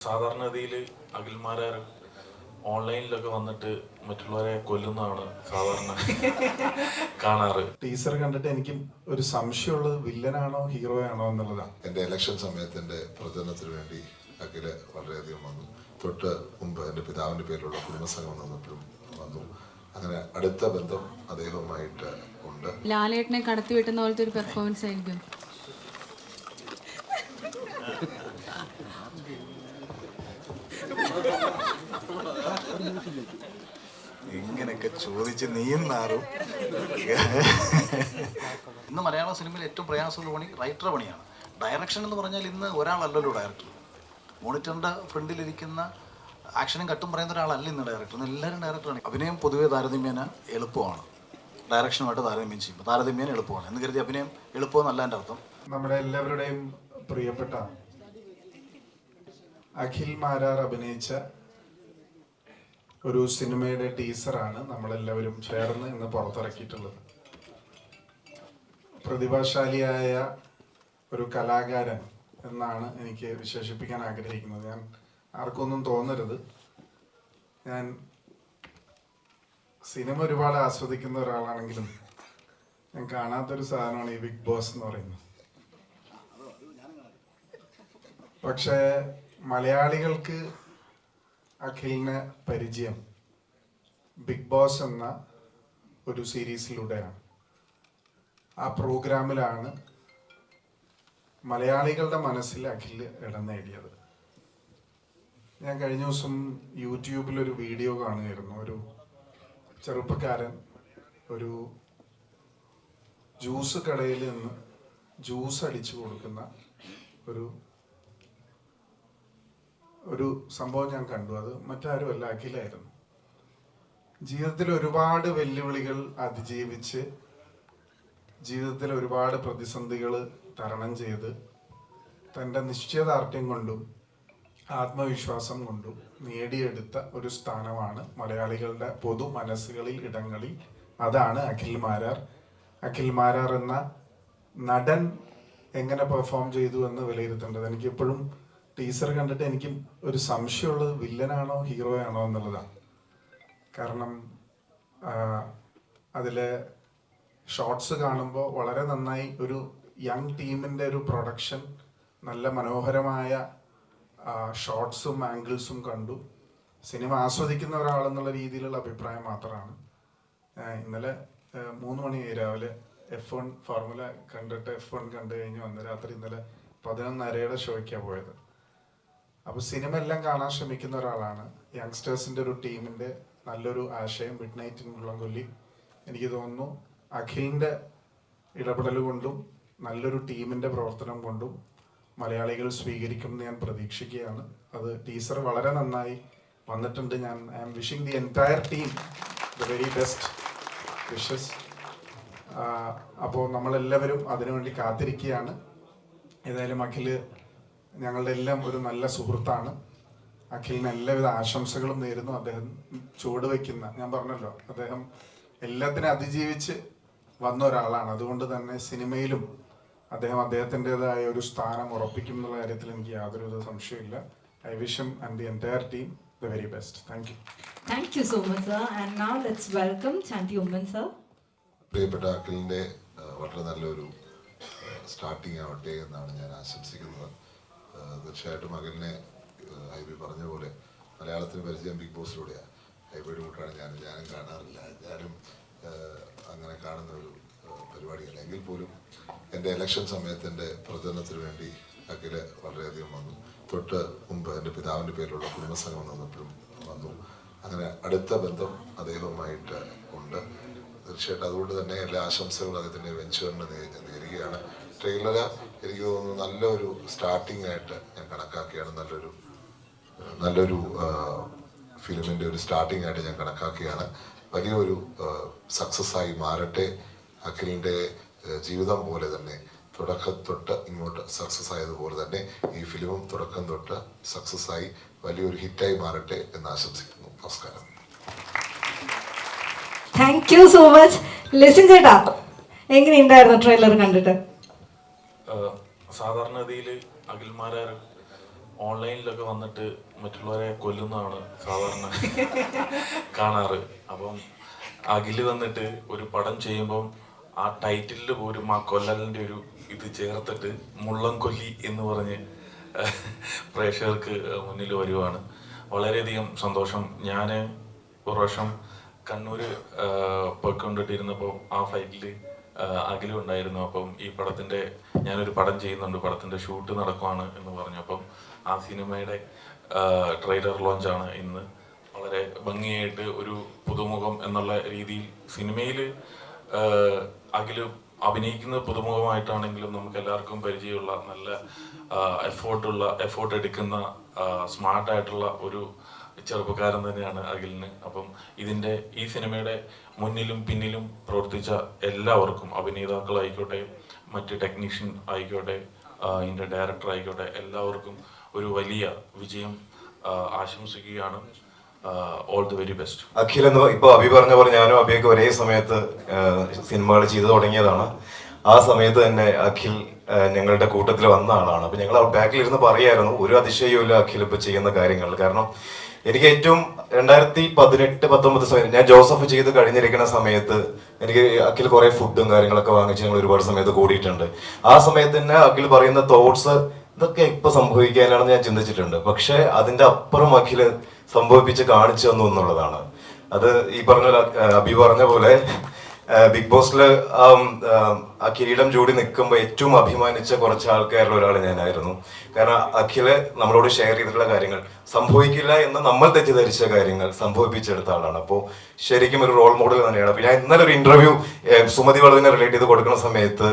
സാധാരണഗതിയിൽ അഖിൽമാരാർ ഓൺലൈനിലൊക്കെ വന്നിട്ട് മറ്റുള്ളവരെ കൊല്ലുന്നതാണ് സാധാരണ കാണാറ്. ടീസർ കണ്ടിട്ട് എനിക്ക് ഒരു സംശയമുള്ളത് വില്ലനാണോ ഹീറോയാണോ എന്നുള്ളതാണ്. എൻ്റെ ഇലക്ഷൻ സമയത്ത് എൻ്റെ പ്രചരണത്തിന് വേണ്ടി അഖില് വളരെയധികം വന്നു. തൊട്ട് മുമ്പ് എൻ്റെ പിതാവിൻ്റെ പേരിലുള്ള കുടുംബസംഘം വന്നപ്പോഴും വന്നു. അങ്ങനെ അടുത്ത ബന്ധം അദ്ദേഹവുമായിട്ട് ഉണ്ട്. ലാലേട്ടനെ കടത്തി വെട്ടുന്ന പോലത്തെ ഒരു പെർഫോമൻസ് ആയിരിക്കും. ഇങ്ങനെയൊക്കെ ചോദിച്ച് നീയും നാറും. ഇന്ന് മലയാള സിനിമയിൽ ഏറ്റവും പ്രയാസമുള്ള പണി റൈറ്ററുടെ പണിയാണ്. ഡയറക്ഷൻ എന്ന് പറഞ്ഞാൽ ഇന്ന് ഒരാളല്ലല്ലോ ഡയറക്ടർ. മോണിറ്ററിൻ്റെ ഫ്രണ്ടിലിരിക്കുന്ന ആക്ഷനും കട്ടും പറയുന്ന ഒരാളല്ല ഇന്ന് ഡയറക്ടർ. ഇന്ന് എല്ലാവരും ഡയറക്ടറാണ്. അഭിനയം പൊതുവെ താരതമ്യേന എളുപ്പമാണ്. ഡയറക്ഷനുമായിട്ട് താരതമ്യം ചെയ്യുമ്പോൾ താരതമ്യേന എളുപ്പമാണ് എന്ന് കരുതി അഭിനയം എളുപ്പമെന്നല്ല എൻ്റെ അർത്ഥം. നമ്മുടെ എല്ലാവരുടെയും പ്രിയപ്പെട്ട അഖിൽ മാരാർ അഭിനയിച്ച ഒരു സിനിമയുടെ ടീസറാണ് നമ്മളെല്ലാവരും ചേർന്ന് ഇന്ന് പുറത്തിറക്കിയിട്ടുള്ളത്. പ്രതിഭാശാലിയായ ഒരു കലാകാരൻ എന്നാണ് എനിക്ക് വിശേഷിപ്പിക്കാൻ ആഗ്രഹിക്കുന്നത്. ഞാൻ ആർക്കൊന്നും തോന്നരുത്, ഞാൻ സിനിമ ഒരുപാട് ആസ്വദിക്കുന്ന ഒരാളാണെങ്കിലും ഞാൻ കാണാത്തൊരു സാധനമാണ് ഈ ബിഗ് ബോസ് എന്ന് പറയുന്നത്. പക്ഷേ മലയാളികൾക്ക് അഖിലിന് പരിചയം ബിഗ് ബോസ് എന്ന ഒരു സീരീസിലൂടെയാണ്. ആ പ്രോഗ്രാമിലാണ് മലയാളികളുടെ മനസ്സിൽ അഖിൽ ഇടം നേടിയത്. ഞാൻ കഴിഞ്ഞ ദിവസം യൂട്യൂബിലൊരു വീഡിയോ കാണുമായിരുന്നു. ഒരു ചെറുപ്പക്കാരൻ ഒരു ജ്യൂസ് കടയിൽ നിന്ന് ജ്യൂസ് അടിച്ചു കൊടുക്കുന്ന ഒരു സംഭവം ഞാൻ കണ്ടു. അത് മറ്റാരുമല്ല, അഖിലായിരുന്നു. ജീവിതത്തിൽ ഒരുപാട് വെല്ലുവിളികൾ അതിജീവിച്ച് ജീവിതത്തിൽ ഒരുപാട് പ്രതിസന്ധികൾ തരണം ചെയ്ത് തൻ്റെ നിശ്ചയദാർഢ്യം കൊണ്ടും ആത്മവിശ്വാസം കൊണ്ടും നേടിയെടുത്ത ഒരു സ്ഥാനമാണ് മലയാളികളുടെ പൊതു മനസ്സുകളിൽ ഇടങ്ങളിൽ. അതാണ് അഖിൽ മാരാർ. അഖിൽ മാരാർ എന്ന നടൻ എങ്ങനെ പെർഫോം ചെയ്തു എന്ന് വിലയിരുത്തേണ്ടത്. എനിക്കിപ്പോഴും ടീസർ കണ്ടിട്ട് എനിക്ക് ഒരു സംശയമുള്ളത് വില്ലനാണോ ഹീറോയാണോ എന്നുള്ളതാണ്. കാരണം അതിലെ ഷോർട്സ് കാണുമ്പോൾ വളരെ നന്നായി ഒരു യങ് ടീമിൻ്റെ ഒരു പ്രൊഡക്ഷൻ, നല്ല മനോഹരമായ ഷോർട്സും ആംഗിൾസും കണ്ടു. സിനിമ ആസ്വദിക്കുന്ന ഒരാളെന്നുള്ള രീതിയിലുള്ള അഭിപ്രായം മാത്രമാണ്. ഇന്നലെ 3 മണി രാവിലെ F1 ഫോർമുല കണ്ടിട്ട് F1 കണ്ടു കഴിഞ്ഞ് വന്ന് രാത്രി ഇന്നലെ 11:30 ഷോയ്ക്കാണ് പോയത്. അപ്പോൾ സിനിമ എല്ലാം കാണാൻ ശ്രമിക്കുന്ന ഒരാളാണ്. യങ്സ്റ്റേഴ്സിൻ്റെ ഒരു ടീമിൻ്റെ നല്ലൊരു ആശയം മിഡ് നൈറ്റ് ഇൻ മുള്ളംകൊല്ലി. എനിക്ക് തോന്നുന്നു അഖിലിൻ്റെ ഇടപെടൽ കൊണ്ടും നല്ലൊരു ടീമിൻ്റെ പ്രവർത്തനം കൊണ്ടും മലയാളികൾ സ്വീകരിക്കുമെന്ന് ഞാൻ പ്രതീക്ഷിക്കുകയാണ്. അത് ടീസർ വളരെ നന്നായി വന്നിട്ടുണ്ട്. I am wishing the entire team the very best wishes. അപ്പോൾ നമ്മളെല്ലാവരും അതിനുവേണ്ടി കാത്തിരിക്കുകയാണ്. ഏതായാലും അഖില് ഞങ്ങളുടെ എല്ലാം ഒരു നല്ല സുഹൃത്താണ്. അഖിലിന് എല്ലാവിധ ആശംസകളും നേരുന്നു. അദ്ദേഹം ചുവടുവെക്കുന്ന, ഞാൻ പറഞ്ഞല്ലോ, അദ്ദേഹം എല്ലാത്തിനും അതിജീവിച്ച് വന്ന ഒരാളാണ്. അതുകൊണ്ട് തന്നെ സിനിമയിലും അദ്ദേഹം അദ്ദേഹത്തിൻ്റെതായ ഒരു സ്ഥാനം ഉറപ്പിക്കും എന്നുള്ള കാര്യത്തിൽ എനിക്ക് യാതൊരു സംശയമില്ല. I wish him and the entire team the very best. Thank you. Thank you so much, sir. And now let's welcome Chanti Umman, sir. പ്രിയപ്പെട്ട അഖിലിൻ്റെ വളരെ നല്ലൊരു സ്റ്റാർട്ടിങ് ആവട്ടെ എന്നാണ് ഞാൻ ആശംസിക്കുന്നത്. തീർച്ചയായിട്ടും അഖിലിനെ ഹൈബി പറഞ്ഞ പോലെ മലയാളത്തിന് പരിചയം ബിഗ് ബോസിലൂടെയാണ്. ഹൈബിയുടെ കൂട്ടാണ് ഞാനും കാണാറില്ല. ഞാനും അങ്ങനെ കാണുന്ന ഒരു പരിപാടിയല്ല. എങ്കിൽ പോലും എൻ്റെ ഇലക്ഷൻ സമയത്ത് എൻ്റെ പ്രചരണത്തിന് വേണ്ടി അഖില് വളരെയധികം വന്നു. തൊട്ട് മുമ്പ് എൻ്റെ പിതാവിൻ്റെ പേരിലുള്ള കുടുംബസംഘം വന്നപ്പോഴും വന്നു. അങ്ങനെ അടുത്ത ബന്ധം അദ്ദേഹവുമായിട്ട് ഉണ്ട്. തീർച്ചയായിട്ടും അതുകൊണ്ട് തന്നെ എല്ലാ ആശംസകളും അദ്ദേഹത്തിൻ്റെ വെഞ്ചറിന് നേരുകയാണ്. ട്രെയിലർ എനിക്ക് തോന്നുന്നു നല്ലൊരു സ്റ്റാർട്ടിംഗ് ആയിട്ട് ഞാൻ കണക്കാക്കുകയാണ്. നല്ലൊരു ഫിലിമിൻ്റെ ഒരു സ്റ്റാർട്ടിംഗ് ആയിട്ട് ഞാൻ കണക്കാക്കുകയാണ്. വലിയൊരു സക്സസ്സായി മാറട്ടെ. അഖിലിൻ്റെ ജീവിതം പോലെ തന്നെ തുടക്കം തൊട്ട് ഇങ്ങോട്ട് സക്സസ് ആയതുപോലെ തന്നെ ഈ ഫിലിമും തുടക്കം തൊട്ട് സക്സസ്സായി വലിയൊരു ഹിറ്റായി മാറട്ടെ എന്ന് ആശംസിക്കുന്നു. നമസ്കാരം. Thank you so much. Lisin ചേട്ടാ, എങ്ങനെയുണ്ടായിരുന്നു ട്രെയിലർ കണ്ടിട്ട്? സാധാരണഗതിയിൽ അഖിൽമാരാർ ഓൺലൈനിലൊക്കെ വന്നിട്ട് മറ്റുള്ളവരെ കൊല്ലുന്നതാണ് സാധാരണ കാണാറ്. അപ്പം അഖില് വന്നിട്ട് ഒരു പടം ചെയ്യുമ്പം ആ ടൈറ്റിലിൽ പോലും ആ കൊല്ലലിൻ്റെ ഒരു ഇത് ചേർത്തിട്ട് മുള്ളം കൊല്ലി എന്ന് പറഞ്ഞ് പ്രേക്ഷകർക്ക് മുന്നിൽ വരുവാണ്. വളരെയധികം സന്തോഷം. ഞാൻ ഒരു വർഷം കണ്ണൂർ പോയിക്കൊണ്ടിട്ടിരുന്നപ്പോൾ ആ ഫ്ലൈറ്റിൽ അഖിലും ഉണ്ടായിരുന്നു. അപ്പം ഈ പടത്തിൻ്റെ ഞാനൊരു പടം ചെയ്യുന്നുണ്ട്, പടത്തിൻ്റെ ഷൂട്ട് നടക്കുവാണ് എന്ന് പറഞ്ഞു. അപ്പം ആ സിനിമയുടെ ട്രെയിലർ ലോഞ്ചാണ് ഇന്ന്. വളരെ ഭംഗിയായിട്ട് ഒരു പുതുമുഖം എന്നുള്ള രീതിയിൽ സിനിമയിൽ അഖില് അഭിനയിക്കുന്നത് പുതുമുഖമായിട്ടാണെങ്കിലും നമുക്ക് എല്ലാവർക്കും പരിചയമുള്ള നല്ല എഫോർട്ട് എടുക്കുന്ന സ്മാർട്ടായിട്ടുള്ള ഒരു ചെറുപ്പക്കാരൻ തന്നെയാണ് അഖിലിന്. അപ്പം ഈ സിനിമയുടെ മുന്നിലും പിന്നിലും പ്രവർത്തിച്ച എല്ലാവർക്കും, അഭിനേതാക്കളായിക്കോട്ടെ, മറ്റ് ടെക്നീഷ്യൻ ആയിക്കോട്ടെ, ഇതിൻ്റെ ഡയറക്ടർ ആയിക്കോട്ടെ, എല്ലാവർക്കും ഒരു വലിയ വിജയം ആശംസിക്കുകയാണ്. All the very best. Akhil എന്ന് ഇപ്പോൾ അഭി പറഞ്ഞ പോലെ ഞാനും അഭിയൊക്കെ ഒരേ സമയത്ത് സിനിമകൾ ചെയ്തു തുടങ്ങിയതാണ്. ആ സമയത്ത് തന്നെ അഖിൽ ഞങ്ങളുടെ കൂട്ടത്തിൽ വന്ന ആളാണ്. അപ്പം ഞങ്ങൾ ബാക്കിലിരുന്ന് പറയായിരുന്നു, ഒരു അതിശയവുമില്ല അഖിൽ ഇപ്പോൾ ചെയ്യുന്ന കാര്യങ്ങൾ. കാരണം എനിക്ക് ഏറ്റവും 2018-19 സമയത്ത് ഞാൻ ജോസഫ് ചെയ്ത് കഴിഞ്ഞിരിക്കുന്ന സമയത്ത് എനിക്ക് അഖിൽ കുറെ ഫുഡും കാര്യങ്ങളൊക്കെ വാങ്ങിച്ച് ഞങ്ങൾ ഒരുപാട് സമയത്ത് കൂടിയിട്ടുണ്ട്. ആ സമയത്ത് തന്നെ അഖിൽ പറയുന്ന തോട്ട്സ് ഇതൊക്കെ ഇപ്പൊ സംഭവിക്കാനാണെന്ന് ഞാൻ ചിന്തിച്ചിട്ടുണ്ട്. പക്ഷെ അതിന്റെ അപ്പുറം അഖിൽ സംഭവിപ്പിച്ച് കാണിച്ചു തന്നു എന്നുള്ളതാണ്. അത് ഈ പറഞ്ഞ അഭി പറഞ്ഞ പോലെ ബിഗ് ബോസിൽ ആ കിരീടം ചൂടി നിൽക്കുമ്പോൾ ഏറ്റവും അഭിമാനിച്ച കുറച്ച് ആൾക്കാരിൽ ഒരാൾ ഞാനായിരുന്നു. കാരണം അഖില് നമ്മളോട് ഷെയർ ചെയ്തിട്ടുള്ള കാര്യങ്ങൾ സംഭവിക്കില്ല എന്ന് നമ്മൾ തെറ്റിദ്ധരിച്ച കാര്യങ്ങൾ സംഭവിപ്പിച്ചെടുത്ത ആളാണ്. അപ്പോൾ ശരിക്കും ഒരു റോൾ മോഡൽ തന്നെയാണ്. അപ്പോൾ ഞാൻ ഇന്നലെ ഒരു ഇന്റർവ്യൂ സുമതി വളവിനെ റിലേറ്റ് ചെയ്ത് കൊടുക്കുന്ന സമയത്ത്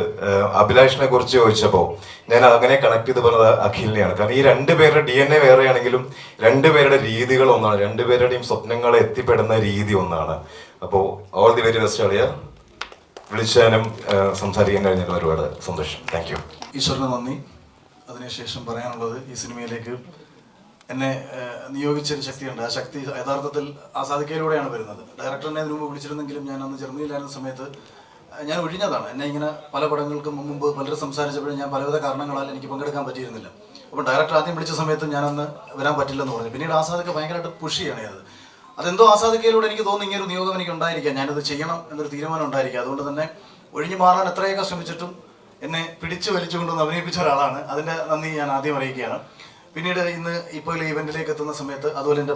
അഭിലാഷിനെ കുറിച്ച് ചോദിച്ചപ്പോൾ ഞാൻ അങ്ങനെ കണക്ട് ചെയ്ത് പറഞ്ഞത് അഖിലിനെയാണ്. കാരണം ഈ രണ്ടുപേരുടെ DNA വേറെയാണെങ്കിലും രണ്ടുപേരുടെ രീതികൾ ഒന്നാണ്, രണ്ടുപേരുടെയും സ്വപ്നങ്ങളെ എത്തിപ്പെടുന്ന രീതി ഒന്നാണ്. അപ്പോൾ ഓൾ ദി വെരി ബെസ്റ്റ് അളിയ. വിളിച്ചാലും സംസാരിക്കാൻ കഴിഞ്ഞാൽ ഒരുപാട് സന്തോഷം. Thank you. ഈശ്വരന് നന്ദി. അതിനുശേഷം പറയാനുള്ളത്, ഈ സിനിമയിലേക്ക് എന്നെ നിയോഗിച്ചൊരു ശക്തിയുണ്ട്. ആ ശക്തി യഥാർത്ഥത്തിൽ ആസാദിക്കയിലൂടെയാണ് വരുന്നത്. ഡയറക്ടറിനെ അതിന് മുമ്പ് വിളിച്ചിരുന്നെങ്കിലും ഞാൻ അന്ന് ജർമ്മനിയിലായിരുന്ന സമയത്ത് ഞാൻ ഒഴിഞ്ഞതാണ്. എന്നെ ഇങ്ങനെ പല പടങ്ങൾക്കും മുമ്പ് പലരും സംസാരിച്ചപ്പോഴും ഞാൻ പലവിധ കാരണങ്ങളാൽ എനിക്ക് പങ്കെടുക്കാൻ പറ്റിയിരുന്നില്ല. അപ്പോൾ ഡയറക്ടർ ആദ്യം വിളിച്ച സമയത്ത് ഞാനന്ന് വരാൻ പറ്റില്ലെന്ന് പറഞ്ഞു. പിന്നീട് ആസാദൊക്കെ ഭയങ്കരമായിട്ട് പുഷ് ചെയ്യണേ. അതെന്തോ ആസാദിക്കയിലൂടെ എനിക്ക് തോന്നുന്നു ഇങ്ങനെ ഒരു നിയോഗം എനിക്ക് ഉണ്ടായിരിക്കാം, ഞാനത് ചെയ്യണം എന്നൊരു തീരുമാനം ഉണ്ടായിരിക്കുക. അതുകൊണ്ട് തന്നെ ഒഴിഞ്ഞു മാറാൻ എത്രയൊക്കെ ശ്രമിച്ചിട്ടും എന്നെ പിടിച്ചു വലിച്ചുകൊണ്ടൊന്ന് അഭിനയിപ്പിച്ച ഒരാളാണ്. അതിൻ്റെ നന്ദി ഞാൻ ആദ്യം അറിയിക്കുകയാണ്. പിന്നീട് ഇന്ന് ഇപ്പോൾ ഈ ഇവന്റിലേക്ക് എത്തുന്ന സമയത്ത് അതുപോലെ എൻ്റെ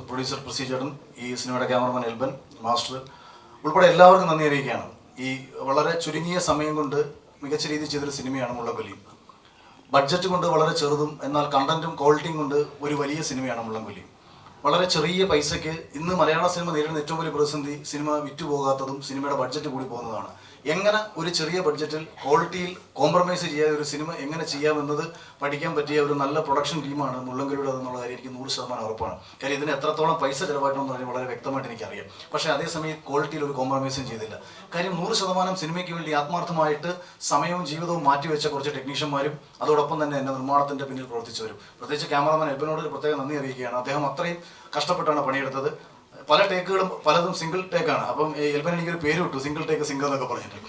പ്രൊഡ്യൂസർ പ്രസീജേട്ടൻ, ഈ സിനിമയുടെ ക്യാമറമാൻ എൽബൻ മാസ്റ്റർ ഉൾപ്പെടെ എല്ലാവർക്കും നന്ദി അറിയിക്കുകയാണ്. ഈ വളരെ ചുരുങ്ങിയ സമയം കൊണ്ട് മികച്ച രീതിയിൽ ചെയ്തൊരു സിനിമയാണ് മുള്ളംകൊല്ലി. ബഡ്ജറ്റ് കൊണ്ട് വളരെ ചെറുതും എന്നാൽ കണ്ടന്റും ക്വാളിറ്റിയും കൊണ്ട് ഒരു വലിയ സിനിമയാണ് മുള്ളംകൊല്ലി. വളരെ ചെറിയ പൈസയ്ക്ക് ഇന്ന് മലയാള സിനിമ നേരിടുന്ന ഏറ്റവും വലിയ പ്രതിസന്ധി സിനിമ വിറ്റുപോകാത്തതും സിനിമയുടെ ബഡ്ജറ്റ് കൂടി പോകുന്നതാണ്. എങ്ങനെ ഒരു ചെറിയ ബഡ്ജറ്റിൽ ക്വാളിറ്റിയിൽ കോംപ്രമൈസ് ചെയ്യാതെ ഒരു സിനിമ എങ്ങനെ ചെയ്യാമെന്നത് പഠിക്കാൻ പറ്റിയ ഒരു നല്ല പ്രൊഡക്ഷൻ ടീമാണ് മുള്ളംകൊല്ലിയുടെ എന്നുള്ള കാര്യം എനിക്ക് 100% ഉറപ്പാണ്. കാര്യം ഇതിന് എത്രത്തോളം പൈസ ചിലവായിട്ടെന്ന് പറഞ്ഞാൽ വളരെ വ്യക്തമായിട്ട് എനിക്കറിയാം. പക്ഷേ അതേസമയം ക്വാളിറ്റിയിൽ ഒരു കോംപ്രമൈസും ചെയ്തില്ല. കാര്യം 100% സിനിമയ്ക്ക് വേണ്ടി ആത്മാർത്ഥമായിട്ട് സമയവും ജീവിതവും മാറ്റിവെച്ച കുറച്ച് ടെക്നീഷ്യന്മാരും അതോടൊപ്പം തന്നെ എൻ്റെ നിർമ്മാണത്തിൻ്റെ പിന്നിൽ പ്രവർത്തിച്ചവരും, പ്രത്യേകിച്ച് ക്യാമറമാൻ എൽബനോട് പ്രത്യേകം നന്ദി അറിയിക്കുകയാണ്. അദ്ദേഹം അത്രയും കഷ്ടപ്പെട്ടാണ് പണിയെടുത്തത്. പല ടേക്കുകളും പലതും സിംഗിൾ ടേക്കാണ്. അപ്പം എൽബൻ എനിക്കൊരു പേര് വിട്ടു, സിംഗിൾ ടേക്ക് സിംഗിൾ എന്നൊക്കെ പറഞ്ഞിട്ട്.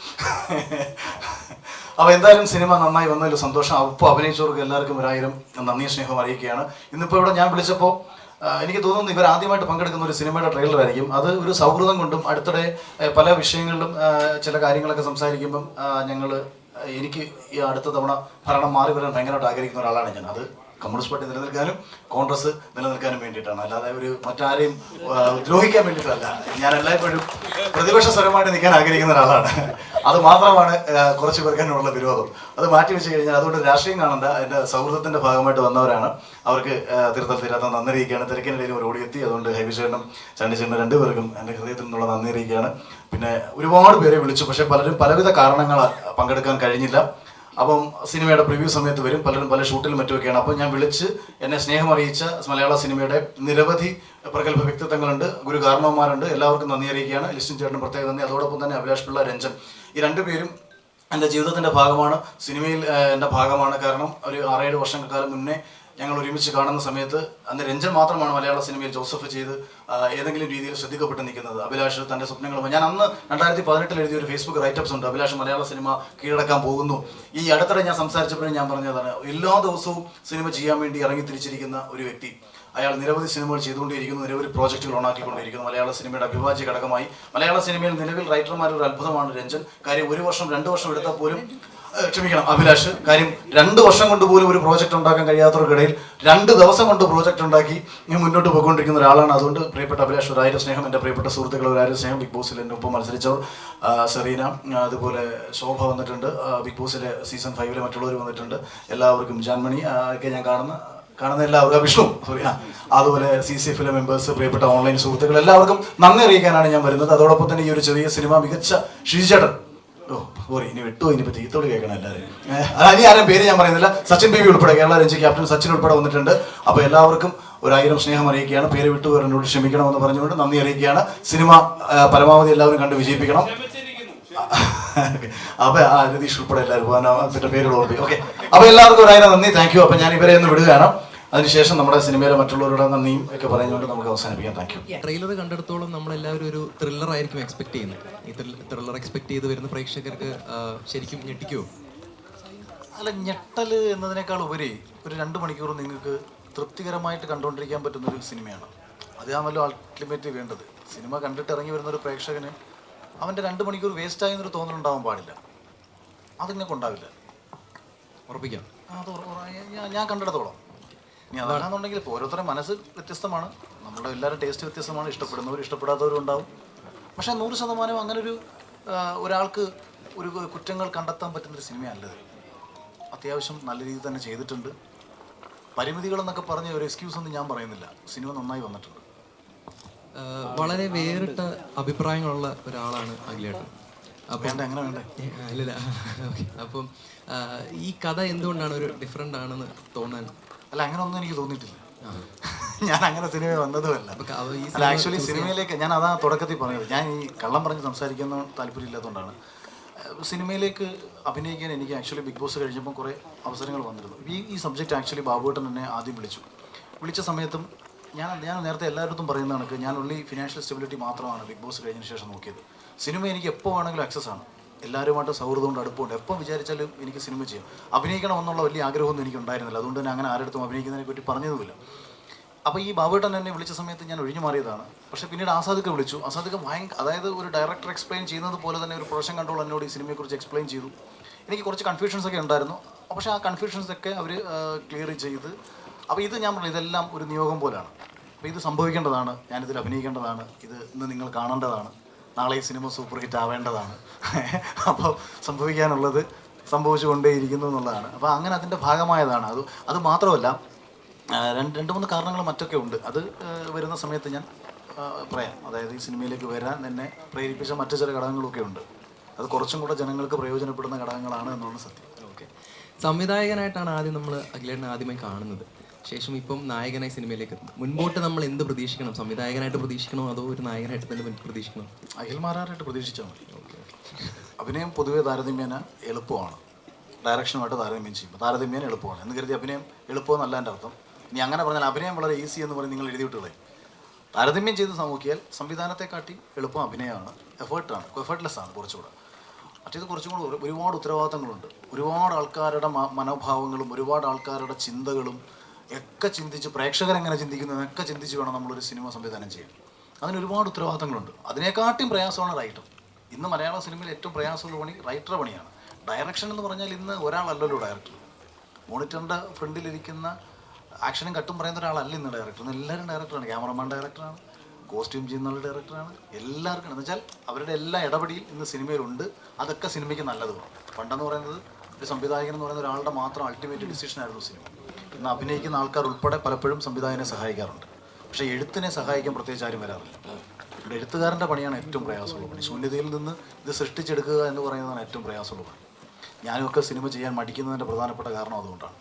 അപ്പോൾ എന്തായാലും സിനിമ നന്നായി വന്നതിൽ സന്തോഷം. അപ്പോൾ അഭിനയിച്ചവർക്ക് എല്ലാവർക്കും 1000 നന്ദി സ്നേഹം അറിയിക്കുകയാണ്. ഇന്നിപ്പോൾ ഇവിടെ ഞാൻ വിളിച്ചപ്പോൾ എനിക്ക് തോന്നുന്നു ഇവർ ആദ്യമായിട്ട് പങ്കെടുക്കുന്ന ഒരു സിനിമയുടെ ട്രെയിലർ ആയിരിക്കും. അത് ഒരു സൗഹൃദം കൊണ്ടും അടുത്തിടെ പല വിഷയങ്ങളിലും ചില കാര്യങ്ങളൊക്കെ സംസാരിക്കുമ്പം എനിക്ക് ഈ അടുത്ത തവണ ഭരണം മാറി വരാൻ ഭയങ്കരമായിട്ട് ആഗ്രഹിക്കുന്ന ഒരാളാണ് ഞാൻ. അത് കമ്മ്യൂണിസ്റ്റ് പാർട്ടി നിലനിൽക്കാനും കോൺഗ്രസ് നിലനിൽക്കാനും വേണ്ടിയിട്ടാണ്, അല്ലാതെ ഒരു മറ്റാരെയും ദ്രോഹിക്കാൻ വേണ്ടിയിട്ടല്ല. ഞാൻ എല്ലായ്പ്പോഴും പ്രതിപക്ഷ സ്വരമായിട്ട് നിൽക്കാൻ ആഗ്രഹിക്കുന്ന ഒരാളാണ്. അത് മാത്രമാണ് കുറച്ച് പേർക്കെന്നുള്ള വിരോധം. അത് മാറ്റി വെച്ച് കഴിഞ്ഞാൽ അതുകൊണ്ട് രാഷ്ട്രീയം കാണണ്ട. എൻ്റെ സൗഹൃദത്തിൻ്റെ ഭാഗമായിട്ട് വന്നവരാണ്. അവർക്ക് തീരാത്ത നന്ദി അറിയിക്കുകയാണ്. തിരക്കിനിടയിൽ ഒരു ഓടിയെത്തി. അതുകൊണ്ട് ഹൈബിചേട്ടനും ചണ്ടിച്ചേട്ടനും രണ്ടുപേർക്കും എൻ്റെ ഹൃദയത്തിൽ നിന്നുള്ള നന്ദി അറിയിക്കുകയാണ്. പിന്നെ ഒരുപാട് പേരെ വിളിച്ചു, പക്ഷേ പലരും പലവിധ കാരണങ്ങളാൽ പങ്കെടുക്കാൻ കഴിഞ്ഞില്ല. അപ്പം സിനിമയുടെ പ്രിവ്യൂ സമയത്ത് വരും, പലരും പല ഷൂട്ടിലും മറ്റുമൊക്കെയാണ്. അപ്പം ഞാൻ വിളിച്ച് എന്നെ സ്നേഹം അറിയിച്ച മലയാള സിനിമയുടെ നിരവധി പ്രഗത്ഭ വ്യക്തിത്വങ്ങളുണ്ട്, ഗുരു കാരണവന്മാരുണ്ട്. എല്ലാവർക്കും നന്ദി അറിയിക്കുകയാണ്. ലിസ്റ്റിൻ ചേട്ടനും പ്രത്യേക നന്ദി. അതോടൊപ്പം തന്നെ അഭിലാഷ് പിള്ള, രഞ്ജൻ, ഈ രണ്ടുപേരും എൻ്റെ ജീവിതത്തിൻ്റെ ഭാഗമാണ്, സിനിമയിൽ എൻ്റെ ഭാഗമാണ്. കാരണം ഒരു 6-7 വർഷക്കാലം മുന്നേ ഞങ്ങൾ ഒരുമിച്ച് കാണുന്ന സമയത്ത് അന്ന് രഞ്ജൻ മാത്രമാണ് മലയാള സിനിമയിൽ ജോസഫ് ചെയ്ത് ഏതെങ്കിലും രീതിയിൽ ശ്രദ്ധിക്കപ്പെട്ട് നിൽക്കുന്നത്. അഭിലാഷ് തൻ്റെ സ്വപ്നങ്ങളും, ഞാൻ അന്ന് 2018 എഴുതിയ ഒരു ഫേസ്ബുക്ക് റൈറ്റപ്സ് ഉണ്ട്, അഭിലാഷ് മലയാള സിനിമ കീഴടക്കാൻ പോകുന്നു. ഈ അടുത്തിടെ ഞാൻ സംസാരിച്ചപ്പോഴും ഞാൻ പറഞ്ഞതാണ്, എല്ലാ ദിവസവും സിനിമ ചെയ്യാൻ വേണ്ടി ഇറങ്ങി തിരിച്ചിരിക്കുന്ന ഒരു വ്യക്തി. അയാൾ നിരവധി സിനിമകൾ ചെയ്തുകൊണ്ടിരിക്കുന്നു, നിരവധി പ്രോജക്റ്റുകൾ ഓണാക്കിക്കൊണ്ടിരിക്കുന്നു. മലയാള സിനിമയുടെ അഭിവാജ്യ ഘടകമായി മാലയാള സിനിമയിൽ നിലവിൽ റൈറ്റർമാർ ഒരു അത്ഭുതമാണ് രഞ്ജൻ. കാര്യം 1 വർഷം 2 വർഷം എടുത്താൽ പോലും അഭിലാഷ്, കാര്യം 2 വർഷം കൊണ്ട് പോലും ഒരു പ്രോജക്റ്റ് ഉണ്ടാക്കാൻ കഴിയാത്തവർക്കിടയിൽ 2 ദിവസം കൊണ്ട് പ്രോജക്റ്റ് ഉണ്ടാക്കി മുന്നോട്ട് പോയിക്കൊണ്ടിരിക്കുന്ന ഒരാളാണ്. അതുകൊണ്ട് പ്രിയപ്പെട്ട അഭിലാഷ്, 1000 സ്നേഹം. എൻ്റെ പ്രിയപ്പെട്ട സുഹൃത്തുക്കൾ, 1000 സ്നേഹം. ബിഗ് ബോസിൽ എൻ്റെ ഒപ്പം മത്സരിച്ചവർ സെറീന, അതുപോലെ ശോഭ വന്നിട്ടുണ്ട്, ബിഗ് ബോസിലെ സീസൺ 5 മറ്റുള്ളവർ വന്നിട്ടുണ്ട്. എല്ലാവർക്കും ജാൻമണി ഒക്കെ ഞാൻ കാണുന്ന എല്ലാവർക്കും, വിഷ്ണു അതുപോലെ CCFലെ മെമ്പേഴ്സ്, പ്രിയപ്പെട്ട ഓൺലൈൻ സുഹൃത്തുക്കൾ, എല്ലാവർക്കും നന്ദി അറിയിക്കാനാണ് ഞാൻ വരുന്നത്. അതോടൊപ്പം തന്നെ ഈ ഒരു ചെറിയ സിനിമ മികച്ച ഷിജിചേട്ടൻ, ഇനി വിട്ടു, ഇനിയിപ്പോൾ തീത്തോട് കേൾക്കണം എല്ലാവരും. ഇനി ആരും പേര് ഞാൻ പറയുന്നില്ല, സച്ചിൻ ബേബി ഉൾപ്പെടെ, കേരള രഞ്ജി ക്യാപ്റ്റൻ സച്ചിൻ ഉൾപ്പെടെ വന്നിട്ടുണ്ട്. അപ്പോൾ എല്ലാവർക്കും 1000 സ്നേഹം അറിയിക്കുകയാണ്. പേര് വിട്ടുപോയവരോട് ക്ഷമിക്കണമെന്ന് പറഞ്ഞുകൊണ്ട് നന്ദി അറിയിക്കുകയാണ്. സിനിമ പരമാവധി എല്ലാവരും കണ്ട് വിജയിപ്പിക്കണം. അപ്പോൾ രതീഷ് ഉൾപ്പെടെ എല്ലാവരും പിന്നെ പേരുകൾ ഓർപ്പിക്കും. ഓക്കെ, അപ്പോൾ എല്ലാവർക്കും 1000 നന്ദി, താങ്ക് യു. അപ്പോൾ ഞാൻ ഇവരെ ഒന്ന് വിടുകയാണ്. അതിനുശേഷം നമ്മുടെ സിനിമയിലെ മറ്റുള്ളവരുടെ നന്ദിയും ഒക്കെ പറഞ്ഞുകൊണ്ട് നമുക്ക് അവസാനിപ്പിക്കാം. Thank you. ട്രെയിലർ കണ്ടെടുത്തോളം നമ്മളെല്ലാവരും ഒരു ത്രില്ലർ ആയിരിക്കും എക്സ്പെക്ട് ചെയ്യുന്നത്. ഈ ത്രില്ലർ എക്സ്പെക്ട് ചെയ്ത് വരുന്ന പ്രേക്ഷകർക്ക് ശരിക്കും ഞെട്ടിക്കുമോ? അല്ല, ഞെട്ടൽ എന്നതിനേക്കാൾ ഉപരി ഒരു 2 മണിക്കൂർ നിങ്ങൾക്ക് തൃപ്തികരമായിട്ട് കണ്ടുകൊണ്ടിരിക്കാൻ പറ്റുന്ന ഒരു സിനിമയാണ്. അതാണല്ലോ അൾട്ടിമേറ്റ് വേണ്ടത്. സിനിമ കണ്ടിട്ട് ഇറങ്ങി വരുന്ന ഒരു പ്രേക്ഷകന് അവൻ്റെ 2 മണിക്കൂർ വേസ്റ്റ് ആയെന്നൊരു തോന്നലുണ്ടാവാൻ പാടില്ല. അതിങ്ങനെ കൊണ്ടാവില്ല, ഉറപ്പിക്കാം. അത് ഞാൻ കണ്ടെടുത്തോളാം. ഇനി അതല്ലാന്നുണ്ടെങ്കിൽ ഇപ്പോൾ ഓരോരുത്തരുടെ മനസ്സ് വ്യത്യസ്തമാണ്, നമ്മുടെ എല്ലാവരും ടേസ്റ്റ് വ്യത്യസ്തമാണ്, ഇഷ്ടപ്പെടുന്നവരും ഇഷ്ടപ്പെടാത്തവരും ഉണ്ടാവും. പക്ഷേ 100% അങ്ങനെ ഒരാൾക്ക് ഒരു കുറ്റങ്ങൾ കണ്ടെത്താൻ പറ്റുന്നൊരു സിനിമയല്ലത്. അത്യാവശ്യം നല്ല രീതിയിൽ തന്നെ ചെയ്തിട്ടുണ്ട്. പരിമിതികളെന്നൊക്കെ പറഞ്ഞ് ഒരു എക്സ്ക്യൂസ് ഒന്നും ഞാൻ പറയുന്നില്ല. സിനിമ നന്നായി വന്നിട്ടുണ്ട്. വളരെ വേറിട്ട അഭിപ്രായങ്ങളുള്ള ഒരാളാണ് അഖിലേട്ടൻ. വേണ്ട, അങ്ങനെ വേണ്ടേ? അല്ലല്ല, ഓക്കെ. അപ്പം ഈ കഥ എന്തുകൊണ്ടാണ് ഒരു ഡിഫറെൻ്റ് ആണെന്ന് തോന്നാൻ? അല്ല, അങ്ങനെ ഒന്നും എനിക്ക് തോന്നിയിട്ടില്ല. ഞാൻ അങ്ങനെ സിനിമ വന്നതുമല്ല. അല്ല, ആക്ച്വലി സിനിമയിലേക്ക് ഞാൻ അതാ തുടക്കത്തിൽ പറഞ്ഞത്, ഞാൻ ഈ കള്ളം പറഞ്ഞ് സംസാരിക്കുന്ന താല്പര്യമില്ലാത്തതുകൊണ്ടാണ്. സിനിമയിലേക്ക് അഭിനയിക്കാൻ എനിക്ക് ആക്ച്വലി ബിഗ് ബോസ് കഴിഞ്ഞപ്പോൾ കുറേ അവസരങ്ങൾ വന്നിരുന്നു. ഈ സബ്ജക്റ്റ് ആക്ച്വലി ബാബുവേട്ടൻ എന്നെ ആദ്യം വിളിച്ച സമയത്തും ഞാൻ നേരത്തെ എല്ലായിടത്തും പറയുന്ന കണക്ക് ഞാൻ ഉള്ളി ഫിനാൻഷ്യൽ സ്റ്റെബിലിറ്റി മാത്രമാണ് ബിഗ് ബോസ് കഴിഞ്ഞതിന് ശേഷം നോക്കിയത്. സിനിമ എനിക്ക് എപ്പോൾ വേണമെങ്കിലും ആക്സസ് ആണ്, എല്ലാവരുമായിട്ട് സൗഹൃദം കൊണ്ട് അടുപ്പമുണ്ട്, എപ്പം വിചാരിച്ചാലും എനിക്ക് സിനിമ ചെയ്യാം. അഭിനയിക്കണമെന്നുള്ള വലിയ ആഗ്രഹമൊന്നും എനിക്ക് ഉണ്ടായിരുന്നില്ല, അതുകൊണ്ട് തന്നെ അങ്ങനെ ആരുടെ അടുത്തും അഭിനയിക്കുന്നതിനെ പറ്റി പറഞ്ഞതുമില്ല. അപ്പോൾ ഈ ബാബുവേട്ടൻ എന്നെ വിളിച്ച സമയത്ത് ഞാൻ ഒഴിഞ്ഞു മാറിയതാണ്. പക്ഷേ പിന്നീട് ആസാദിക്ക് വിളിച്ചു. ആസാദിക്ക് അതായത് ഒരു ഡയറക്ടർ എക്സ്പ്ലെയിൻ ചെയ്യുന്നത് പോലെ തന്നെ ഒരു പ്രൊഡക്ഷൻ കൺട്രോൾ എന്നോട് ഈ സിനിമയെക്കുറിച്ച് എക്സ്പ്ലെയിൻ ചെയ്തു. എനിക്ക് കുറച്ച് കൺഫ്യൂഷൻസ് ഒക്കെ ഉണ്ടായിരുന്നു, പക്ഷേ ആ കൺഫ്യൂഷൻസൊക്കെ അവർ ക്ലിയർ ചെയ്ത്. അപ്പോൾ ഇത് ഞാൻ പറഞ്ഞു, ഇതെല്ലാം ഒരു നിയോഗം പോലെയാണ്. അപ്പോൾ ഇത് സംഭവിക്കേണ്ടതാണ്, ഞാനിതിൽ അഭിനയിക്കേണ്ടതാണ്, ഇത് ഇന്ന് നിങ്ങൾ കാണേണ്ടതാണ്, നാളെ ഈ സിനിമ സൂപ്പർ ഹിറ്റ് ആവേണ്ടതാണ്. അപ്പോൾ സംഭവിക്കാനുള്ളത് സംഭവിച്ചു കൊണ്ടേയിരിക്കുന്നു എന്നുള്ളതാണ്. അപ്പോൾ അങ്ങനെ അതിൻ്റെ ഭാഗമായതാണ്. അത് മാത്രമല്ല, 2-3 കാരണങ്ങൾ മറ്റൊക്കെ ഉണ്ട്. അത് വരുന്ന സമയത്ത് ഞാൻ പറയാം. അതായത് ഈ സിനിമയിലേക്ക് വരാൻ എന്നെ പ്രേരിപ്പിച്ച മറ്റു ചില ഘടകങ്ങളൊക്കെ ഉണ്ട്. അത് കുറച്ചും കൂടെ ജനങ്ങൾക്ക് പ്രയോജനപ്പെടുന്ന ഘടകങ്ങളാണ് എന്നുള്ള സത്യം. ഓക്കെ, സംവിധായകനായിട്ടാണ് ആദ്യം നമ്മൾ അഖിലേട്ടനെ ആദ്യമായി കാണുന്നത്. ശേഷം ഇപ്പം നായകനായി സിനിമയിലേക്ക് എത്തും. മുൻപോട്ട് നമ്മൾ എന്ത് പ്രതീക്ഷിക്കണം? സംവിധായകനായിട്ട് പ്രതീക്ഷിക്കണോ അതോ ഒരു നായകനായിട്ട് തന്നെ പ്രതീക്ഷിക്കണോ? അഖിൽ മാരാറായിട്ട് പ്രതീക്ഷിച്ചാൽ മതി. അഭിനയം പൊതുവെ താരതമ്യേന എളുപ്പമാണ്, ഡയറക്ഷനുമായിട്ട് താരതമ്യം ചെയ്യുമ്പോൾ താരതമ്യേന എളുപ്പമാണ് എന്ന് കരുതി അഭിനയം എളുപ്പമെന്നല്ല എൻ്റെ അർത്ഥം. ഇനി അങ്ങനെ പറഞ്ഞാൽ അഭിനയം വളരെ ഈസി എന്ന് പറഞ്ഞ് നിങ്ങൾ എഴുതി വിട്ടുകളെ. താരതമ്യം ചെയ്ത് നോക്കിയാൽ സംവിധാനത്തെക്കാട്ടി എളുപ്പം അഭിനയമാണ്, എഫേർട്ട്ലെസ് ആണ് കുറച്ചുകൂടെ. മറ്റേത് കുറച്ചും കൂടെ ഒരുപാട് ഉത്തരവാദിത്തങ്ങളുണ്ട്, ഒരുപാട് ആൾക്കാരുടെ മനോഭാവങ്ങളും ഒരുപാട് ആൾക്കാരുടെ ചിന്തകളും ഒക്കെ ചിന്തിച്ച്, പ്രേക്ഷകരെങ്ങനെ ചിന്തിക്കുന്നതൊക്കെ ചിന്തിച്ച് വേണം നമ്മളൊരു സിനിമ സംവിധാനം ചെയ്യാൻ. അതിന് ഒരുപാട് ഉത്തരവാദിത്തങ്ങളുണ്ട്. അതിനെക്കാട്ടിയും പ്രയാസമാണ് റൈറ്റർ. ഇന്ന് മലയാള സിനിമയിൽ ഏറ്റവും പ്രയാസമുള്ള പണി റൈറ്ററുടെ പണിയാണ്. ഡയറക്ഷൻ എന്ന് പറഞ്ഞാൽ ഇന്ന് ഒരാളല്ലല്ലോ ഡയറക്ടർ. മോണിറ്ററിൻ്റെ ഫ്രണ്ടിലിരിക്കുന്ന ആക്ഷനും കട്ടും പറയുന്ന ഒരാളല്ല ഇന്ന് ഡയറക്ടർ. ഇന്ന് എല്ലാവരും ഡയറക്ടറാണ്. ക്യാമറമാൻ ഡയറക്ടറാണ്, കോസ്റ്റ്യൂം ചെയ്യുന്ന ഡയറക്ടറാണ്, എല്ലാവർക്കും. എന്ന് വെച്ചാൽ അവരുടെ എല്ലാ ഇടപെടിയും ഇന്ന് സിനിമയിലുണ്ട്. അതൊക്കെ സിനിമയ്ക്ക് നല്ലതുമാണ്. പണ്ടെന്ന് പറയുന്നത് ഒരു സംവിധായകൻ എന്ന് പറയുന്ന ഒരാളുടെ മാത്രം അൾട്ടിമേറ്റ് ഡിസിഷനായിരുന്നു സിനിമ. ഇന്ന് അഭിനയിക്കുന്ന ആൾക്കാർ ഉൾപ്പെടെ പലപ്പോഴും സംവിധായകനെ സഹായിക്കാറുണ്ട്. പക്ഷേ എഴുത്തിനെ സഹായിക്കാൻ പ്രത്യേകിച്ച് ആരും വരാറില്ല. ഇവിടെ എഴുത്തുകാരൻ്റെ പണിയാണ് ഏറ്റവും പ്രയാസമുള്ള പണി. ശൂന്യതയിൽ നിന്ന് ഇത് സൃഷ്ടിച്ചെടുക്കുക എന്ന് പറയുന്നതാണ് ഏറ്റവും പ്രയാസമുള്ള പണി. ഞാനുമൊക്കെ സിനിമ ചെയ്യാൻ മടിക്കുന്നതിൻ്റെ പ്രധാനപ്പെട്ട കാരണം അതുകൊണ്ടാണ്.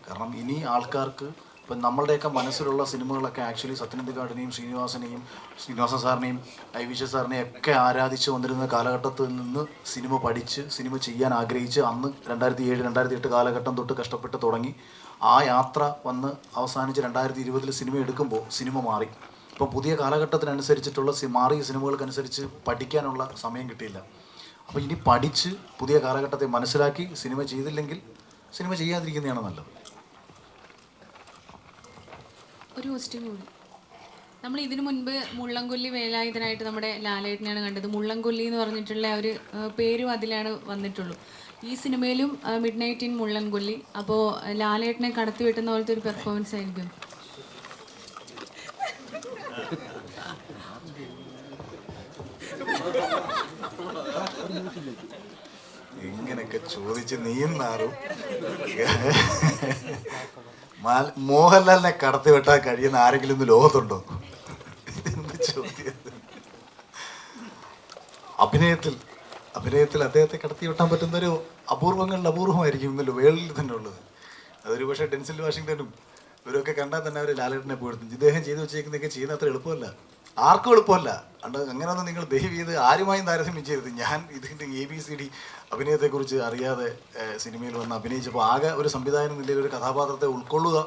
കാരണം ഇനി ആൾക്കാർക്ക് ഇപ്പം നമ്മളുടെയൊക്കെ മനസ്സിലുള്ള സിനിമകളൊക്കെ ആക്ച്വലി സത്യനന്ദിക്കാടിനെയും ശ്രീനിവാസൻ സാറിനെയും ഐവിശ്വ സാറിനെയും ഒക്കെ ആരാധിച്ച് വന്നിരുന്ന കാലഘട്ടത്തിൽ നിന്ന് സിനിമ പഠിച്ച് സിനിമ ചെയ്യാൻ ആഗ്രഹിച്ച് അന്ന് 2007-2008 കാലഘട്ടം തൊട്ട് കഷ്ടപ്പെട്ട് തുടങ്ങി ആ യാത്ര വന്ന് അവസാനിച്ച് 2020 സിനിമ എടുക്കുമ്പോൾ സിനിമ മാറി. ഇപ്പോൾ പുതിയ കാലഘട്ടത്തിനനുസരിച്ചിട്ടുള്ള മാറിയ സിനിമകൾക്കനുസരിച്ച് പഠിക്കാനുള്ള സമയം കിട്ടിയില്ല. അപ്പോൾ ഇനി പഠിച്ച് പുതിയ കാലഘട്ടത്തെ മനസ്സിലാക്കി സിനിമ ചെയ്തില്ലെങ്കിൽ സിനിമ ചെയ്യാതിരിക്കുന്നതാണ് നല്ലത്. ഒരു ക്വസ്റ്റ്യൻ കൂടി. നമ്മൾ ഇതിനു മുൻപ് മുള്ളംകൊല്ലി വേലായുധനായിട്ട് നമ്മുടെ ലാലേട്ടനെയാണ് കണ്ടത്. മുള്ളംകൊല്ലി എന്ന് പറഞ്ഞിട്ടുള്ള ഒരു പേരും അതിലാണ് വന്നിട്ടുള്ളൂ. ഈ സിനിമയിലും മിഡ് നൈറ്റ് ഇൻ മുള്ളൻകൊല്ലി. അപ്പോൾ ലാലേട്ടനെ കടത്തി വെട്ടുന്ന പോലത്തെ ഒരു പെർഫോമൻസ് ആയിരിക്കും. ഇങ്ങനെയൊക്കെ ചോദിച്ച് നീയും നാറും. മോഹൻലാലിനെ കടത്തി വെട്ടാൻ കഴിയുന്ന ആരെങ്കിലും ഇന്ന് ലോകത്തുണ്ടോ? ഇതെന്ത് ചോദ്യം? അഭിനയത്തിൽ അദ്ദേഹത്തെ കടത്തി വെട്ടാൻ പറ്റുന്നൊരു അപൂർവങ്ങളിൽ അപൂർവമായിരിക്കും ഇന്നല്ലോ വേൾഡിൽ തന്നെ ഉള്ളത്. അതൊരു പക്ഷേ ഡെൻസിൽ വാഷിങ്ടണും ഇവരൊക്കെ കണ്ടാൽ തന്നെ അവർ ലാലേട്ടനെ പോയിരുന്നു. ഇദ്ദേഹം ചെയ്തു വെച്ചേക്കുന്നതൊക്കെ ചെയ്യുന്ന അത്ര എളുപ്പമല്ല, ആർക്കും എളുപ്പമല്ല. അങ്ങനെയൊന്നും നിങ്ങൾ ദയവ് ചെയ്ത് ആരുമായും താരതമ്യം ചെയ്തത്. ഞാൻ ഇതിൻ്റെ ABCD അഭിനയത്തെക്കുറിച്ച് അറിയാതെ സിനിമയിൽ വന്ന് അഭിനയിച്ചപ്പോൾ ആകെ ഒരു സംവിധായകൻ നിലയിൽ ഒരു കഥാപാത്രത്തെ ഉൾക്കൊള്ളുക,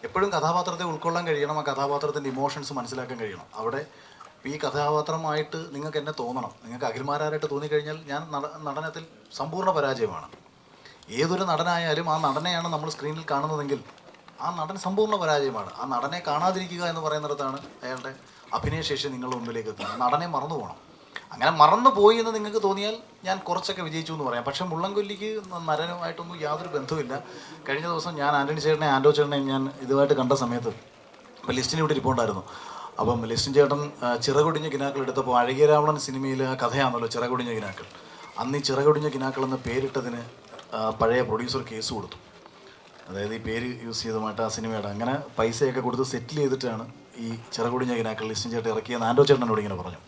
എപ്പോഴും കഥാപാത്രത്തെ ഉൾക്കൊള്ളാൻ കഴിയണം, ആ കഥാപാത്രത്തിൻ്റെ ഇമോഷൻസ് മനസ്സിലാക്കാൻ കഴിയണം. അവിടെ ഈ കഥാപാത്രമായിട്ട് നിങ്ങൾക്ക് എന്നെ തോന്നണം. നിങ്ങൾക്ക് അഖിൽമാരായിട്ട് തോന്നിക്കഴിഞ്ഞാൽ ഞാൻ നടനത്തിൽ സമ്പൂർണ്ണ പരാജയമാണ്. ഏതൊരു നടനായാലും ആ നടനെയാണ് നമ്മൾ സ്ക്രീനിൽ കാണുന്നതെങ്കിൽ ആ നടൻ സമ്പൂർണ്ണ പരാജയമാണ്. ആ നടനെ കാണാതിരിക്കുക എന്ന് പറയുന്നിടത്താണ് അയാളുടെ അഭിനയശേഷി നിങ്ങളുടെ മുമ്പിലേക്ക് എത്തുന്നത്. നടനെ മറന്നു പോകണം. അങ്ങനെ മറന്നു പോയി എന്ന് നിങ്ങൾക്ക് തോന്നിയാൽ ഞാൻ കുറച്ചൊക്കെ വിജയിച്ചു എന്ന് പറയാം. പക്ഷേ മുള്ളംകൊല്ലിക്ക് നടനുമായിട്ടൊന്നും യാതൊരു ബന്ധവുമില്ല. കഴിഞ്ഞ ദിവസം ഞാൻ ആൻ്റണി ചേട്ടനെ ആൻഡോ ചേട്ടനെ ഞാൻ ഇതുമായിട്ട് കണ്ട സമയത്ത് അപ്പോൾ ലിസ്റ്റിന് ഇവിടെ ഇരിപ്പുണ്ടായിരുന്നു. അപ്പം ലിസ്റ്റിൻ ചേട്ടൻ ചിറകൊടിഞ്ഞ കിനാക്കൾ എടുത്തപ്പോൾ അഴകിയ രാവണൻ സിനിമയിലെ കഥയാണല്ലോ ചിറകൊടിഞ്ഞ കിനാക്കൾ. അന്ന് ഈ ചിറകൊടിഞ്ഞ കിനാക്കൾ എന്ന പേരിട്ടതിന് പഴയ പ്രൊഡ്യൂസർ കേസ് കൊടുത്തു. അതായത് ഈ പേര് യൂസ് ചെയ്തുമായിട്ട് ആ സിനിമയുടെ അങ്ങനെ പൈസയൊക്കെ കൊടുത്ത് സെറ്റിൽ ചെയ്തിട്ടാണ് ഈ ചിറകൊടിഞ്ഞ കിനാക്കൾ ലിസ്റ്റിൻ ചേട്ടൻ ഇറക്കിയെന്ന് ആൻഡോ ചേട്ടനോട് ഇങ്ങനെ പറഞ്ഞു.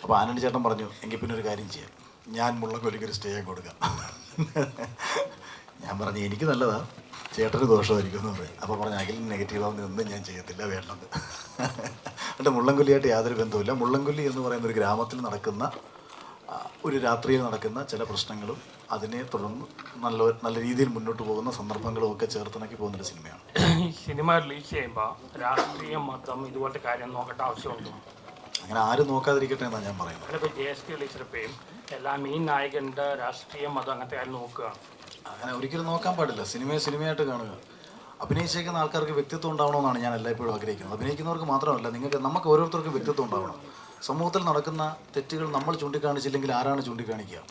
അപ്പോൾ ആൻ്റണി ചേട്ടൻ പറഞ്ഞു, എങ്കിൽ പിന്നെ ഒരു കാര്യം ചെയ്യാം, ഞാൻ മുള്ളംകൊല്ലിക്കൊരു സ്റ്റേ കൊടുക്കാം. ഞാൻ പറഞ്ഞു എനിക്ക് നല്ലതാണ്, ചേട്ടന് ദോഷമായിരിക്കും എന്ന് പറയും. അപ്പോൾ പറഞ്ഞു അഖിലിന് നെഗറ്റീവാകുന്ന ഒന്നും ഞാൻ ചെയ്യത്തില്ല, വേണ്ടത്. എന്നിട്ട് മുള്ളംകൊല്ലിയായിട്ട് യാതൊരു ബന്ധവുമില്ല. മുള്ളംകൊല്ലി എന്ന് പറയുന്ന ഒരു ഗ്രാമത്തിൽ നടക്കുന്ന ഒരു രാത്രിയിൽ നടക്കുന്ന ചില പ്രശ്നങ്ങളും അതിനെ തുടർന്ന് നല്ല രീതിയിൽ മുന്നോട്ട് പോകുന്ന സന്ദർഭങ്ങളും ഒക്കെ ചേർത്തിണക്കി പോകുന്നൊരു സിനിമയാണ്. ഈ സിനിമ റിലീസ് ചെയ്യുമ്പോൾ രാഷ്ട്രീയം മതം ഇതുപോലത്തെ കാര്യം നോക്കേണ്ട ആവശ്യമുണ്ടോ? അങ്ങനെ ആരും നോക്കാതിരിക്കട്ടെ എന്നാണ് ഞാൻ പറയുന്നത്. അതിപ്പോൾ JST റിലീസിലപ്പോഴും എല്ലാ മെയിൻ നായകൻ്റെ രാഷ്ട്രീയം മതം അങ്ങനത്തെ കാര്യം നോക്കുകയാണ്. അങ്ങനെ ഒരിക്കലും നോക്കാൻ പാടില്ല. സിനിമയായിട്ട് കാണുക. അഭിനയിച്ചേക്കുന്ന ആൾക്കാർക്ക് വ്യക്തിത്വം ഉണ്ടാവണമെന്നാണ് ഞാൻ എല്ലായ്പ്പോഴും ആഗ്രഹിക്കുന്നത്. അഭിനയിക്കുന്നവർക്ക് മാത്രമല്ല, നമുക്ക് ഓരോരുത്തർക്കും വ്യക്തിത്വം ഉണ്ടാവണം. സമൂഹത്തിൽ നടക്കുന്ന തെറ്റുകൾ നമ്മൾ ചൂണ്ടിക്കാണിച്ചില്ലെങ്കിൽ ആരാണ് ചൂണ്ടിക്കാണിക്കുക?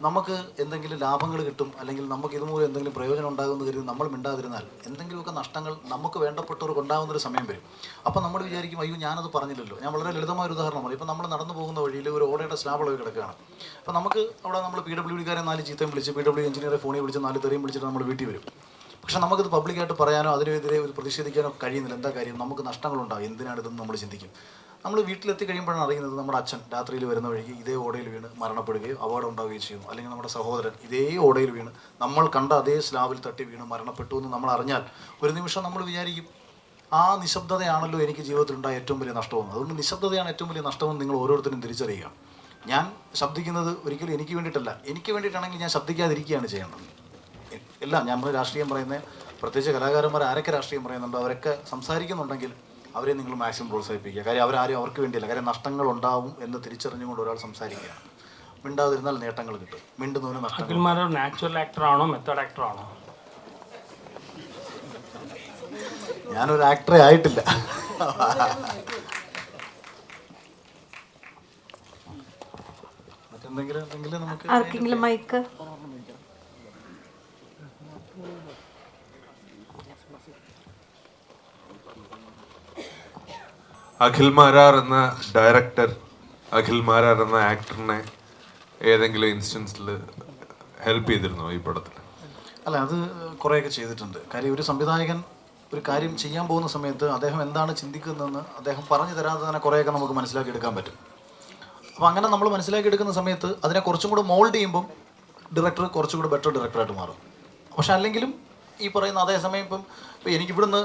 നമുക്ക് എന്തെങ്കിലും ലാഭങ്ങൾ കിട്ടും, അല്ലെങ്കിൽ നമുക്ക് ഇതുമൂലം എന്തെങ്കിലും പ്രയോജനം ഉണ്ടാകുമെന്ന് കരുതി നമ്മൾ മിണ്ടാതിരുന്നാൽ എന്തെങ്കിലുമൊക്കെ നഷ്ടങ്ങൾ നമുക്ക് വേണ്ടപ്പെട്ടവർക്ക് ഉണ്ടാകുന്നൊരു സമയം വരും. അപ്പോൾ നമ്മൾ വിചാരിക്കും, അയ്യോ ഞാനത് പറഞ്ഞില്ലല്ലോ. ഞാൻ വളരെ ലളിതമായ ഒരു ഉദാഹരണം പറയും. ഇപ്പോൾ നമ്മൾ നടന്നു പോകുന്ന വഴിയിൽ ഒരു ഓടയുടെ സ്ലാബ് ഇളകി കിടക്കുകയാണ്. അപ്പോൾ നമുക്ക് അവിടെ നമ്മൾ PWDക്കാരെ 4 ചീത്തയും വിളിച്ച് PW എഞ്ചിനീയറെ ഫോണിൽ വിളിച്ച് 4 തെറിയും വിളിച്ചിട്ട് നമ്മൾ വീട്ടിൽ വരും. പക്ഷെ നമുക്കിത് പബ്ലിക്കായിട്ട് പറയാനോ അതിനെതിരെ ഒരു പ്രതിഷേധിക്കാനോ കഴിയുന്നില്ല. എന്താ കാര്യം? നമുക്ക് നഷ്ടങ്ങളുണ്ടാകും. എന്തിനാണ് ഇതെന്ന് നമ്മൾ ചിന്തിക്കും. നമ്മൾ വീട്ടിലെത്തി കഴിയുമ്പോഴാണ് അറിയുന്നത് നമ്മുടെ അച്ഛൻ രാത്രിയിൽ വരുന്ന വഴിക്ക് ഇതേ ഓടയിൽ വീണ് മരണപ്പെടുകയോ അപകടം ഉണ്ടാവുകയോ ചെയ്യുന്നു. അല്ലെങ്കിൽ നമ്മുടെ സഹോദരൻ ഇതേ ഓടയിൽ വീണ് നമ്മൾ കണ്ട അതേ സ്ലാബിൽ തട്ടി വീണ് മരണപ്പെട്ടു എന്ന് നമ്മൾ അറിഞ്ഞാൽ ഒരു നിമിഷം നമ്മൾ വിചാരിക്കും, ആ നിശബ്ദതയാണല്ലോ എനിക്ക് ജീവിതത്തിലുണ്ടായ ഏറ്റവും വലിയ നഷ്ടമെന്ന്. അതുകൊണ്ട് നിശബ്ദതയാണ് ഏറ്റവും വലിയ നഷ്ടമെന്ന് നിങ്ങൾ ഓരോരുത്തരും തിരിച്ചറിയുക. ഞാൻ ശബ്ദിക്കുന്നത് ഒരിക്കലും എനിക്ക് വേണ്ടിയിട്ടല്ല. എനിക്ക് വേണ്ടിയിട്ടാണെങ്കിൽ ഞാൻ ശബ്ദിക്കാതിരിക്കുകയാണ് ചെയ്യേണ്ടത്. എല്ലാം നമ്മൾ രാഷ്ട്രീയം പറയുന്നത്, പ്രത്യേകിച്ച് കലാകാരന്മാർ ആരൊക്കെ രാഷ്ട്രീയം പറയുന്നുണ്ടോ അവരൊക്കെ സംസാരിക്കുന്നുണ്ടെങ്കിൽ അവരെ നിങ്ങൾ മാക്സിമം പ്രോത്സാഹിപ്പിക്കുക. കാര്യം അവരാരും അവർക്ക് വേണ്ടിയല്ല. കാര്യം നഷ്ടങ്ങൾ ഉണ്ടാവും എന്ന് തിരിച്ചറിഞ്ഞുകൊണ്ട് ഒരാൾ സംസാരിക്കുകയാണ്. മിണ്ടാതിരുന്നാൽ നേട്ടങ്ങൾ കിട്ടും, മിണ്ടുന്നവന് നഷ്ടം. അഖിൽമാർ നാച്ചുറൽ ആക്ടറാണോ മെത്തേഡ് ആക്ടറാണോ? ഞാനൊരു ആക്ടറെ ആയിട്ടില്ല. മറ്റെന്തെങ്കിലും നമുക്ക് ആർക്കെങ്കിലും മൈക്ക്? അഖിൽ മാരാർ എന്ന ഡയറക്ടർ, അഖിൽ മാരാർ എന്ന ആക്ടറിനെ ഏതെങ്കിലും ഇൻസ്റ്റൻസിൽ ഹെൽപ്പ് ചെയ്തിരുന്നോ ഈ പടത്തിൽ? അല്ല, അത് കുറേയൊക്കെ ചെയ്തിട്ടുണ്ട്. കാര്യം ഒരു സംവിധായകൻ ഒരു കാര്യം ചെയ്യാൻ പോകുന്ന സമയത്ത് അദ്ദേഹം എന്താണ് ചിന്തിക്കുന്നതെന്ന് അദ്ദേഹം പറഞ്ഞു തരാതെ തന്നെ കുറേയൊക്കെ നമുക്ക് മനസ്സിലാക്കിയെടുക്കാൻ പറ്റും. അപ്പോൾ അങ്ങനെ നമ്മൾ മനസ്സിലാക്കിയെടുക്കുന്ന സമയത്ത് അതിനെ കുറച്ചും കൂടെ മോൾഡ് ചെയ്യുമ്പം ഡയറക്ടർ കുറച്ചും കൂടെ ബെറ്റർ ഡയറക്ടറായിട്ട് മാറും. പക്ഷെ അല്ലെങ്കിലും ഈ പറയുന്ന അതേസമയം ഇപ്പം എനിക്കിവിടുന്ന്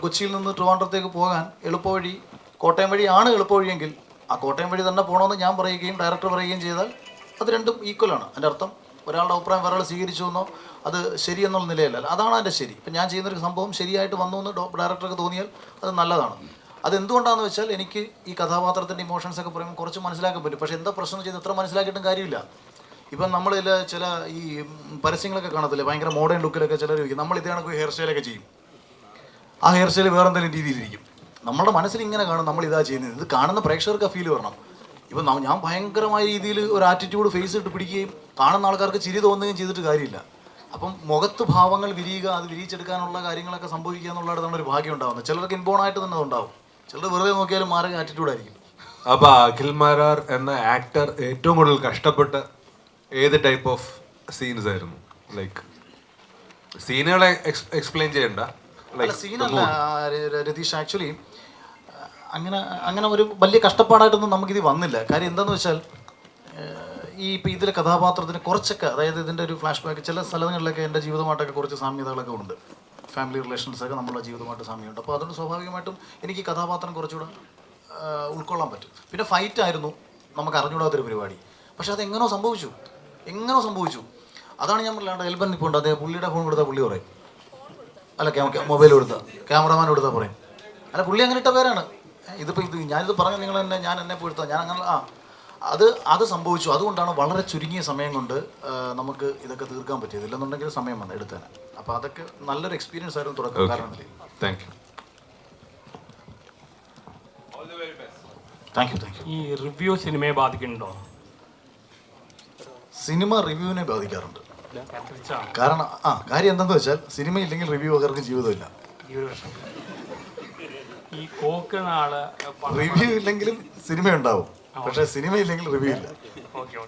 കൊച്ചിയിൽ നിന്ന് ട്രിവാൻഡ്രത്തേക്ക് പോകാൻ എളുപ്പവഴി കോട്ടയം വഴിയാണ് എളുപ്പവഴിയെങ്കിൽ ആ കോട്ടയം വഴി തന്നെ പോകണമെന്ന് ഞാൻ പറയുകയും ഡയറക്ടർ പറയുകയും ചെയ്താൽ അത് രണ്ടും ഈക്വലാണ്. അതിൻ്റെ അർത്ഥം ഒരാളുടെ അഭിപ്രായം വേറെ സ്വീകരിച്ചു എന്നോ അത് ശരിയെന്നുള്ള നിലയല്ല. അതാണ് അതിൻ്റെ ശരി. ഇപ്പം ഞാൻ ചെയ്യുന്നൊരു സംഭവം ശരിയായിട്ട് വന്നു എന്ന് ഡയറക്ടർക്ക് തോന്നിയാൽ അത് നല്ലതാണ്. അതെന്തുകൊണ്ടാണെന്ന് വെച്ചാൽ എനിക്ക് ഈ കഥാപാത്രത്തിൻ്റെ ഇമോഷൻസ് ഒക്കെ പറയുമ്പോൾ കുറച്ച് മനസ്സിലാക്കാൻ പറ്റും. പക്ഷേ എന്താ പ്രശ്നം ചെയ്ത് എത്ര മനസ്സിലാക്കിയിട്ടും കാര്യമില്ല. ഇപ്പം നമ്മളിൽ ചില ഈ പരസ്യങ്ങളൊക്കെ കാണത്തില്ലേ, ഭയങ്കര മോഡേൺ ലുക്കിലൊക്കെ ചിലർ ഇരിക്കും. നമ്മൾ ഇതേ കണക്ക് ഹെയർ സ്റ്റൈലൊക്കെ ചെയ്യും. ആ ഹെയർ സ്റ്റൈൽ വേറെ എന്തെങ്കിലും രീതിയിലിരിക്കും. നമ്മുടെ മനസ്സിൽ ഇങ്ങനെ കാണും നമ്മൾ ഇതാ ചെയ്യുന്നത്. ഇത് കാണുന്ന പ്രേക്ഷകർക്ക് ആ ഫീൽ വരണം. ഇപ്പം ഞാൻ ഭയങ്കരമായ രീതിയിൽ ഒരു ആറ്റിറ്റ്യൂഡ് ഫേസ് ഇട്ട് പിടിക്കുകയും കാണുന്ന ആൾക്കാർക്ക് ചിരി തോന്നുകയും ചെയ്തിട്ട് കാര്യമില്ല. അപ്പം മുഖത്ത് ഭാവങ്ങൾ വിരിയുക, അത് വിരിയിച്ചെടുക്കാനുള്ള കാര്യങ്ങളൊക്കെ സംഭവിക്കുക എന്നുള്ളതാണ് ഒരു ഭാഗ്യം ഉണ്ടാകുന്നത്. ചിലർക്ക് ഇൻബോൺ ആയിട്ട് തന്നെ ഉണ്ടാവും. ചിലർ വെറുതെ നോക്കിയാലും മാറി ആറ്റിറ്റ്യൂഡായിരിക്കും. അപ്പൊ അഖിൽ മാരാർ എന്ന ആക്ടർ ഏറ്റവും കൂടുതൽ കഷ്ടപ്പെട്ട ഏത് ടൈപ്പ് ഓഫ് സീൻസ് ആയിരുന്നു? ലൈക്ക് സീനുകളെ എക്സ്പ്ലെയിൻ ചെയ്യണ്ട, അല്ല സീനല്ല രതീഷ്. ആക്ച്വലി അങ്ങനെ ഒരു വലിയ കഷ്ടപ്പാടായിട്ടൊന്നും നമുക്കിത് വന്നില്ല. കാര്യം എന്താണെന്ന് വെച്ചാൽ ഈ ഇപ്പം ഇതിലെ കഥാപാത്രത്തിന് കുറച്ചൊക്കെ, അതായത് ഇതിൻ്റെ ഒരു ഫ്ലാഷ് ബാക്ക് ചില സ്ഥലങ്ങളിലൊക്കെ എൻ്റെ ജീവിതമായിട്ടൊക്കെ കുറച്ച് സാമ്യതകളൊക്കെ ഉണ്ട്. ഫാമിലി റിലേഷൻസൊക്കെ നമ്മുടെ ജീവിതമായിട്ട് സാമ്യമുണ്ട്. അപ്പോൾ അതുകൊണ്ട് സ്വാഭാവികമായിട്ടും എനിക്ക് കഥാപാത്രം കുറച്ചുകൂടെ ഉൾക്കൊള്ളാൻ പറ്റും. പിന്നെ ഫൈറ്റ് ആയിരുന്നു നമുക്ക് അറിഞ്ഞുകൂടാത്തൊരു പരിപാടി. പക്ഷെ അത് എങ്ങനെയോ സംഭവിച്ചു. അതാണ് ഞാൻ പറയാണ്ട്. എൽബൻ ഇപ്പോൾ ഉണ്ട്, അതേ പുള്ളിയുടെ ഫോൺ കൊടുത്താൽ പുള്ളി പറയും, അല്ല മൊബൈൽ കൊടുത്താൽ ക്യാമറമാൻ കൊടുത്താൽ പറയും, അല്ല പുള്ളി അങ്ങനെ ഇട്ട പേരാണ്. ഇതിപ്പോൾ ഞാനിത് പറഞ്ഞ നിങ്ങൾ തന്നെ ഞാൻ എന്നെ പോയെടുത്താൽ ഞാൻ അങ്ങനെ അത് സംഭവിച്ചു. അതുകൊണ്ടാണ് വളരെ ചുരുങ്ങിയ സമയം കൊണ്ട് നമുക്ക് ഇതൊക്കെ തീർക്കാൻ പറ്റിയത്. ഇല്ലെന്നുണ്ടെങ്കിൽ സമയം വന്നു എടുത്തേനെ. അപ്പോൾ അതൊക്കെ നല്ലൊരു എക്സ്പീരിയൻസ് ആയിരുന്നു തുടക്കം. കാരണം താങ്ക് യു. ഈ റിവ്യൂ സിനിമയെ ബാധിക്കുന്നുണ്ടോ? സിനിമ റിവ്യൂവിനെ ബാധിക്കാറുണ്ട്. കാരണം കാര്യം എന്താണെന്ന് വെച്ചാൽ സിനിമ ഇല്ലെങ്കിൽ റിവ്യൂ ആർക്കും ജീവിതമില്ല. ഈ കോക്ക് നാള് റിവ്യൂ ഇല്ലെങ്കിലും സിനിമ ഉണ്ടാവും, പക്ഷെ സിനിമ ഇല്ലെങ്കിൽ റിവ്യൂ ഇല്ല. ഓക്കെ